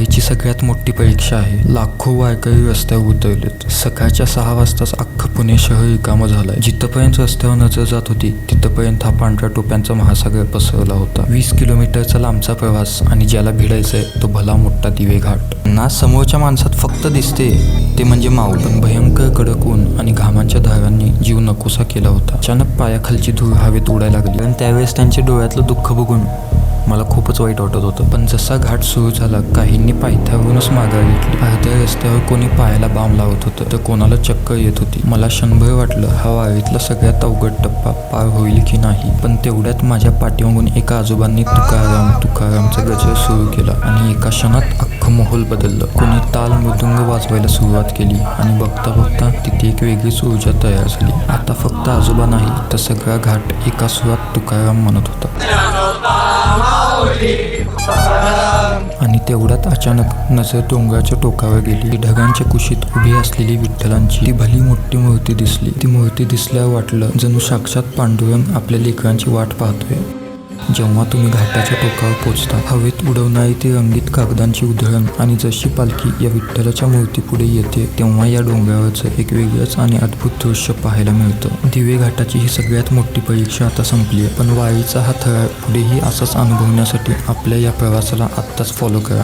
वारीची सगळ्यात मोठी परीक्षा आहे. लाखो वारकरी रस्त्यावर उतरलेत. सकाळच्या 6 वाजताच अख्खं पुणे शहर रिकामं झालंय. जिथपर्यंत रस्त्यावर नजर जात होती तिथपर्यंत हा पांढऱ्या टोप्यांचा महासागर पसरला होता. 20 किलोमीटरचा लांबचा प्रवास आणि ज्याला भिडायचंय तो भला मोठा दिवे घाट. ना समोरच्या माणसात फक्त दिसते ते म्हणजे माऊल, पण भयंकर कडक ऊन आणि घामांच्या धारांनी जीव नकोसा केला होता. अचानक पायाखालची धूळ हवेत उडायला लागली आणि त्यावेळेस त्यांच्या डोळ्यातलं दुःख बघून मला खूपच वाईट वाटत होतं. पण जसा घाट सुरू झाला काहींनी पायथ्यावरूनच माघार घेतली. अर्ध्या रस्त्यावर कोणी पायाला बाम लावत होतं तर कोणाला चक्कर येत होती. मला क्षणभर वाटलं हा वारीतला सगळ्यात अवघड टप्पा पार होईल की नाही. पण तेवढ्यात माझ्या पाठीमागून एका आजोबांनी तुकाराम तुकारामचा गजर सुरू केला आणि एका क्षणात अख्खं माहोल बदललं. कोणी ताल मृदुंग वाजवायला सुरुवात केली आणि बघता बघता तिथे एक वेगळीच ऊर्जा तयार झाली. आता फक्त आजोबा नाही तर सगळा घाट एका सुरात तुकाराम म्हणत होता. आणि तेवढ्यात अचानक नजर डोंगराच्या टोकावर गेली. ढगांच्या कुशीत उभी असलेली विठ्ठलांची ती भली मोठी मूर्ती दिसली. ती मूर्ती दिसल्यावर वाटलं जणू साक्षात पांडुरंग आपल्या लेकरांची वाट पाहतोय. जेव्हा तुम्ही घाटाच्या टोकावर पोचता हवेत उडवणारी ती रंगीत कागदांची उधळण आणि जशी पालखी या विठ्ठलाच्या मूर्तीपुढे येते तेव्हा या डोंगरावरचं एक वेगळंच आणि अद्भुत दृश्य पाहायला मिळतं. दिवे घाटाची ही सगळ्यात मोठी परीक्षा आता संपली आहे, पण वारीचा हा थरार पुढेही असाच अनुभवण्यासाठी आपल्या या प्रवासाला आत्ताच फॉलो करा.